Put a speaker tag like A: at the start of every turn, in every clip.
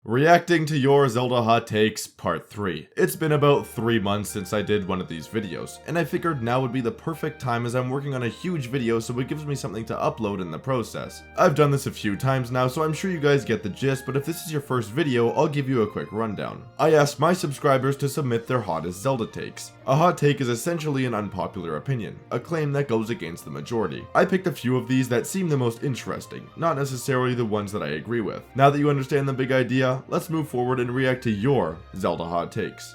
A: Reacting to your Zelda hot takes, part 3. It's been about 3 months since I did one of these videos, and I figured now would be the perfect time as I'm working on a huge video so it gives me something to upload in the process. I've done this a few times now, so I'm sure you guys get the gist, but if this is your first video, I'll give you a quick rundown. I asked my subscribers to submit their hottest Zelda takes. A hot take is essentially an unpopular opinion, a claim that goes against the majority. I picked a few of these that seem the most interesting, not necessarily the ones that I agree with. Now that you understand the big idea, let's move forward and react to your Zelda hot takes.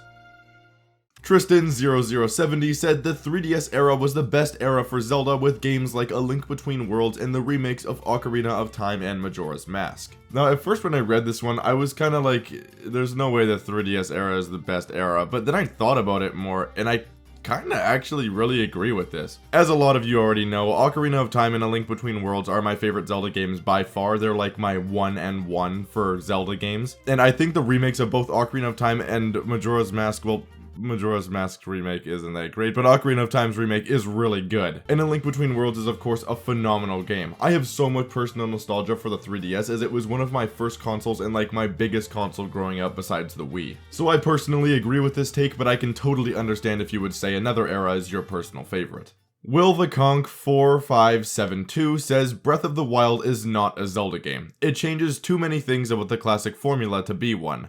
A: Tristan0070 said the 3DS era was the best era for Zelda with games like A Link Between Worlds and the remakes of Ocarina of Time and Majora's Mask. Now at first when I read this one, I was kinda like, there's no way the 3DS era is the best era, but then I thought about it more and I kinda actually really agree with this. As a lot of you already know, Ocarina of Time and A Link Between Worlds are my favorite Zelda games by far. They're like my 1 and 1 for Zelda games. And I think the remakes of both Ocarina of Time and Majora's Mask, well, Majora's Mask remake isn't that great, but Ocarina of Time's remake is really good. And A Link Between Worlds is of course a phenomenal game. I have so much personal nostalgia for the 3DS as it was one of my first consoles and like my biggest console growing up besides the Wii. So I personally agree with this take, but I can totally understand if you would say another era is your personal favorite. Will the Conk 4572 says Breath of the Wild is not a Zelda game. It changes too many things about the classic formula to be one.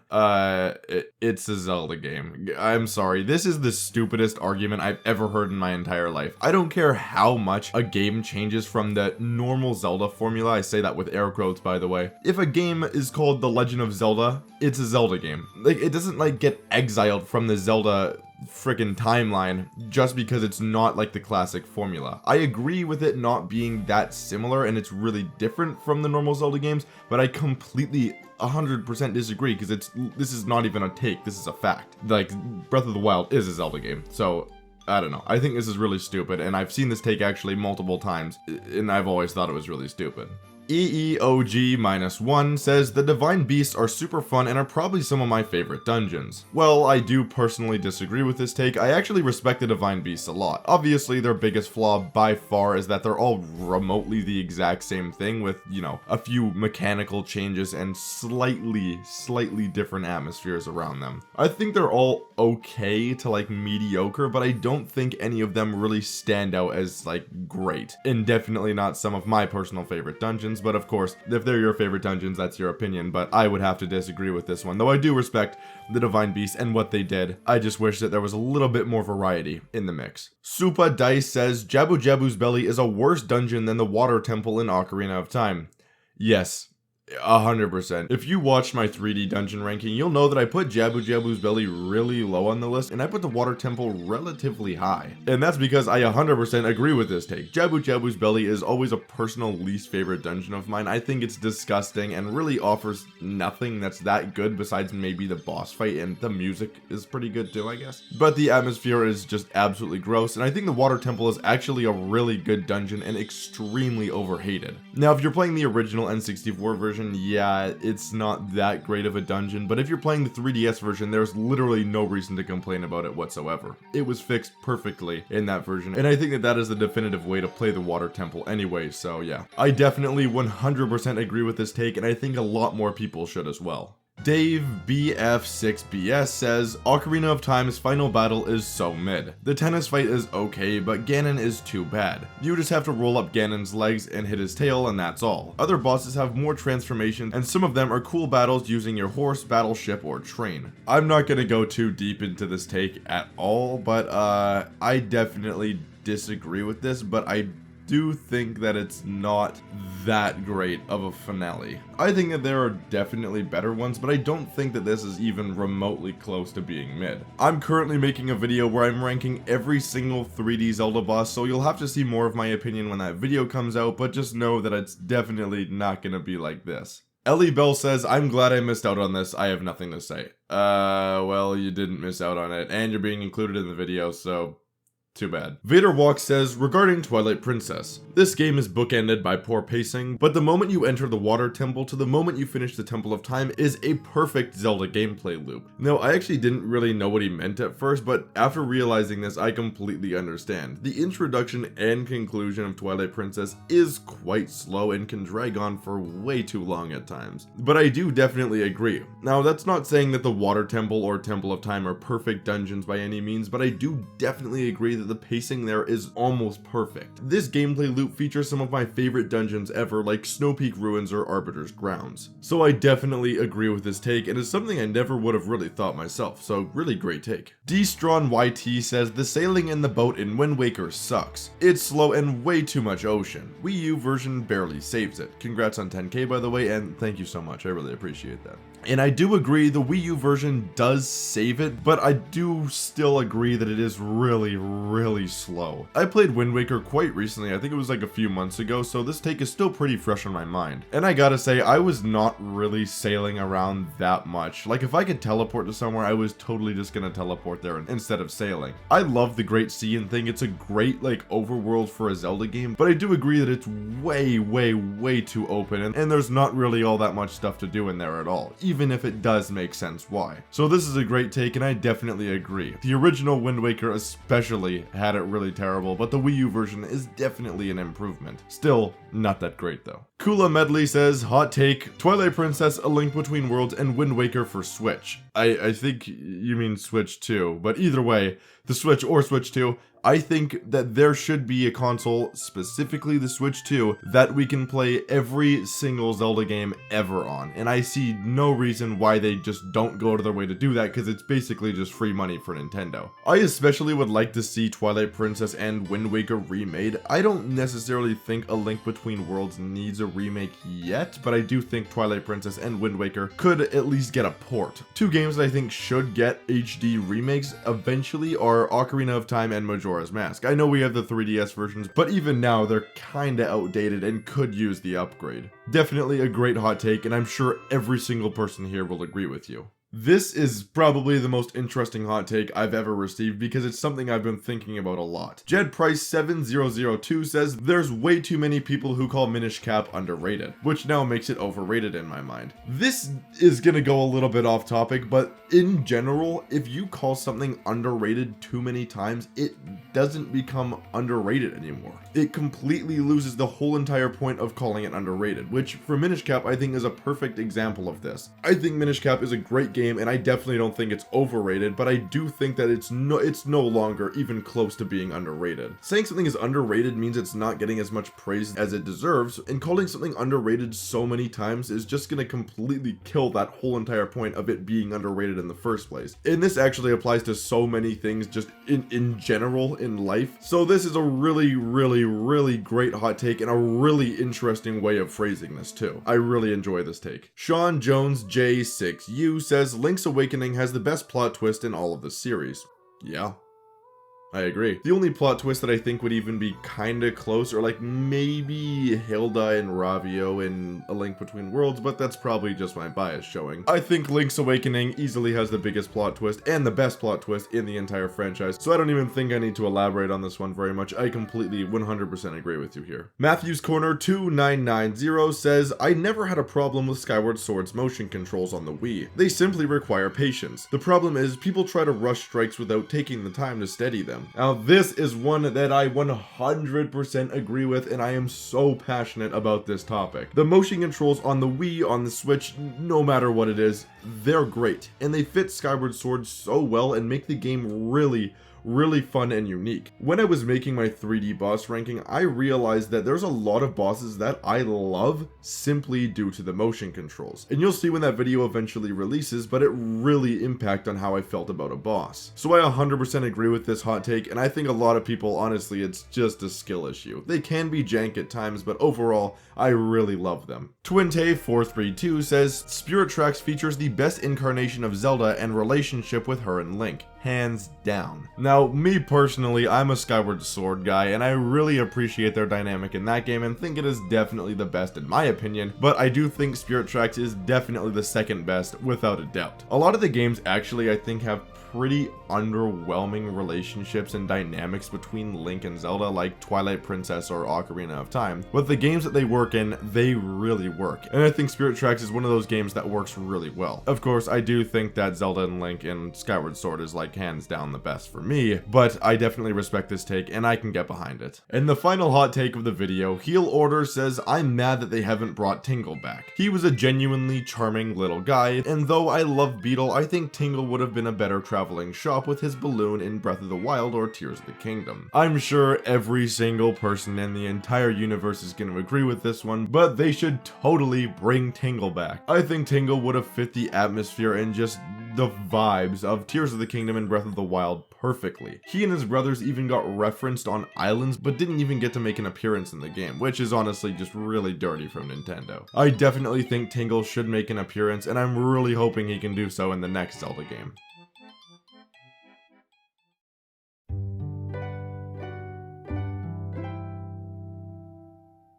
A: It's a Zelda game. I'm sorry, this is the stupidest argument I've ever heard in my entire life. I don't care how much a game changes from the normal Zelda formula, I say that with air quotes by the way. If a game is called The Legend of Zelda, it's a Zelda game. Like, it doesn't like get exiled from the Zelda frickin' timeline just because it's not like the classic formula. I agree with it not being that similar and it's really different from the normal Zelda games, but I completely 100% disagree because this is not even a take, this is a fact. Like, Breath of the Wild is a Zelda game, so I don't know. I think this is really stupid, and I've seen this take actually multiple times, and I've always thought it was really stupid. EEOG-1 says the Divine Beasts are super fun and are probably some of my favorite dungeons. Well, I do personally disagree with this take. I actually respect the Divine Beasts a lot. Obviously, their biggest flaw by far is that they're all remotely the exact same thing with, you know, a few mechanical changes and slightly different atmospheres around them. I think they're all okay to like mediocre, but I don't think any of them really stand out as like great. And definitely not some of my personal favorite dungeons. But of course, if they're your favorite dungeons, that's your opinion, but I would have to disagree with this one, though I do respect the Divine Beast and what they did. I just wish that there was a little bit more variety in the mix. Supa Dice says Jabu Jabu's Belly is a worse dungeon than the Water Temple in Ocarina of Time. Yes. 100%. If you watched my 3D dungeon ranking, you'll know that I put Jabu Jabu's Belly really low on the list, and I put the Water Temple relatively high. And that's because I 100% agree with this take. Jabu Jabu's Belly is always a personal least favorite dungeon of mine. I think it's disgusting and really offers nothing that's that good besides maybe the boss fight, and the music is pretty good too, I guess. But the atmosphere is just absolutely gross, and I think the Water Temple is actually a really good dungeon and extremely overhated. Now, if you're playing the original N64 version, yeah, it's not that great of a dungeon, but if you're playing the 3DS version, there's literally no reason to complain about it whatsoever. It was fixed perfectly in that version, and I think that that is the definitive way to play the Water Temple anyway, so yeah. I definitely 100% agree with this take, and I think a lot more people should as well. Dave BF6BS says, Ocarina of Time's final battle is so mid. The tennis fight is okay, but Ganon is too bad. You just have to roll up Ganon's legs and hit his tail and that's all. Other bosses have more transformations and some of them are cool battles using your horse, battleship, or train. I'm not gonna go too deep into this take at all, but I definitely disagree with this, but I do think that it's not that great of a finale. I think that there are definitely better ones, but I don't think that this is even remotely close to being mid. I'm currently making a video where I'm ranking every single 3D Zelda boss, so you'll have to see more of my opinion when that video comes out, but just know that it's definitely not gonna be like this. Ellie Bell says, I'm glad I missed out on this, I have nothing to say. Well, you didn't miss out on it, and you're being included in the video, so Too bad. Vader Walk says, regarding Twilight Princess, this game is bookended by poor pacing, but the moment you enter the water temple to the moment you finish the Temple of Time is a perfect Zelda gameplay loop. Now, I actually didn't really know what he meant at first, but after realizing this, I completely understand. The introduction and conclusion of Twilight Princess is quite slow and can drag on for way too long at times. But I do definitely agree. Now, that's not saying that the water temple or Temple of Time are perfect dungeons by any means, but I do definitely agree that the pacing there is almost perfect. This gameplay loop features some of my favorite dungeons ever, like Snow Peak Ruins or Arbiter's Grounds. So I definitely agree with this take, and it's something I never would have really thought myself, so really great take. D-Strawn YT says, the sailing in the boat in Wind Waker sucks. It's slow and way too much ocean. Wii U version barely saves it. Congrats on 10k by the way, and thank you so much, I really appreciate that. And I do agree the Wii U version does save it, but I do still agree that it is really slow. I played Wind Waker quite recently, I think it was like a few months ago, so this take is still pretty fresh on my mind. And I gotta say, I was not really sailing around that much. Like if I could teleport to somewhere, I was totally just gonna teleport there instead of sailing. I love the Great Sea and thing, it's a great like overworld for a Zelda game, but I do agree that it's way too open and there's not really all that much stuff to do in there at all, even if it does make sense why. So this is a great take and I definitely agree. The original Wind Waker especially had it really terrible, but the Wii U version is definitely an improvement. Still, not that great though. Kula Medley says, hot take, Twilight Princess, A Link Between Worlds, and Wind Waker for Switch. I think you mean Switch 2, but either way, the Switch or Switch 2, I think that there should be a console, specifically the Switch 2, that we can play every single Zelda game ever on. And I see no reason why they just don't go to their way to do that, because it's basically just free money for Nintendo. I especially would like to see Twilight Princess and Wind Waker remade. I don't necessarily think A Link Between Worlds needs a remake yet, but I do think Twilight Princess and Wind Waker could at least get a port. Two games that I think should get HD remakes eventually are Ocarina of Time and Majora's Mask. I know we have the 3DS versions, but even now they're kinda outdated and could use the upgrade. Definitely a great hot take, and I'm sure every single person here will agree with you. This is probably the most interesting hot take I've ever received because it's something I've been thinking about a lot. Jed Price 7002 says, there's way too many people who call Minish Cap underrated, which now makes it overrated in my mind. This is gonna go a little bit off topic, but in general, if you call something underrated too many times, it doesn't become underrated anymore. It completely loses the whole entire point of calling it underrated, which for Minish Cap I think is a perfect example of this. I think Minish Cap is a great game, and I definitely don't think it's overrated, but I do think that it's no longer even close to being underrated. Saying something is underrated means it's not getting as much praise as it deserves, and calling something underrated so many times is just gonna completely kill that whole entire point of it being underrated in the first place. And this actually applies to so many things just in general in life. So this is a really great hot take and a really interesting way of phrasing this too. I really enjoy this take. Sean Jones J6U says, Link's Awakening has the best plot twist in all of the series. Yeah. I agree. The only plot twist that I think would even be kinda close, or like maybe Hilda and Ravio in A Link Between Worlds, but that's probably just my bias showing. I think Link's Awakening easily has the biggest plot twist and the best plot twist in the entire franchise, so I don't even think I need to elaborate on this one very much. I completely 100% agree with you here. Matthew's Corner 2990 says, I never had a problem with Skyward Sword's motion controls on the Wii. They simply require patience. The problem is people try to rush strikes without taking the time to steady them. Now this is one that I 100% agree with, and I am so passionate about this topic. The motion controls on the Wii, on the Switch, no matter what it is, they're great, and they fit Skyward Sword so well and make the game really fun and unique. When I was making my 3D boss ranking, I realized that there's a lot of bosses that I love simply due to the motion controls. And you'll see when that video eventually releases, but it really impacted on how I felt about a boss. So I 100% agree with this hot take, and I think a lot of people, honestly, it's just a skill issue. They can be jank at times, but overall, I really love them. Twinte432 says, Spirit Tracks features the best incarnation of Zelda and relationship with her and Link. Hands down. Now, me personally, I'm a Skyward Sword guy, and I really appreciate their dynamic in that game and think it is definitely the best in my opinion, but I do think Spirit Tracks is definitely the second best without a doubt. A lot of the games actually I think have pretty underwhelming relationships and dynamics between Link and Zelda, like Twilight Princess or Ocarina of Time, but the games that they work in, they really work. And I think Spirit Tracks is one of those games that works really well. Of course, I do think that Zelda and Link in Skyward Sword is like hands down the best for me, but I definitely respect this take and I can get behind it. And the final hot take of the video, Heel Order says, I'm mad that they haven't brought Tingle back. He was a genuinely charming little guy, and though I love Beetle, I think Tingle would have been a better traveling shop with his balloon in Breath of the Wild or Tears of the Kingdom. I'm sure every single person in the entire universe is going to agree with this one, but they should totally bring Tingle back. I think Tingle would have fit the atmosphere and just the vibes of Tears of the Kingdom and Breath of the Wild perfectly. He and his brothers even got referenced on islands, but didn't even get to make an appearance in the game, which is honestly just really dirty from Nintendo. I definitely think Tingle should make an appearance, and I'm really hoping he can do so in the next Zelda game.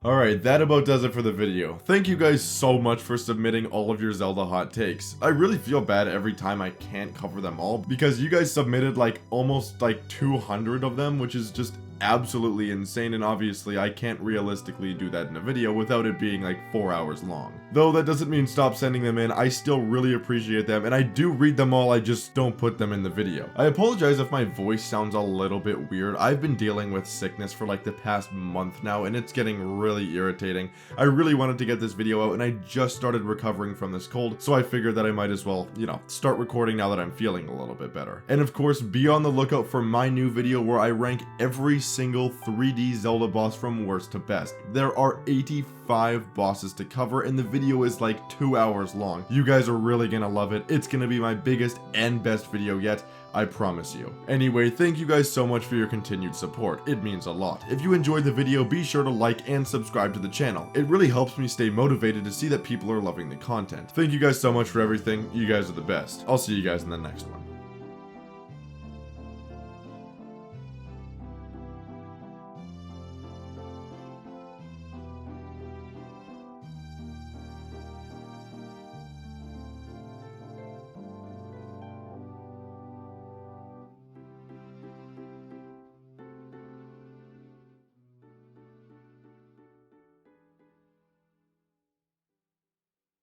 A: Alright, that about does it for the video. Thank you guys so much for submitting all of your Zelda hot takes. I really feel bad every time I can't cover them all, because you guys submitted like almost like 200 of them, which is just absolutely insane, and obviously I can't realistically do that in a video without it being like 4 hours long. Though that doesn't mean stop sending them in, I still really appreciate them, and I do read them all, I just don't put them in the video. I apologize if my voice sounds a little bit weird. I've been dealing with sickness for like the past month now, and it's getting really irritating. I really wanted to get this video out, and I just started recovering from this cold, so I figured that I might as well, you know, start recording now that I'm feeling a little bit better. And of course, be on the lookout for my new video where I rank every single 3D Zelda boss from worst to best. There are 85 bosses to cover, and the video is like 2 hours long. You guys are really gonna love it. It's gonna be my biggest and best video yet, I promise you. Anyway, thank you guys so much for your continued support. It means a lot. If you enjoyed the video, be sure to like and subscribe to the channel. It really helps me stay motivated to see that people are loving the content. Thank you guys so much for everything. You guys are the best. I'll see you guys in the next one.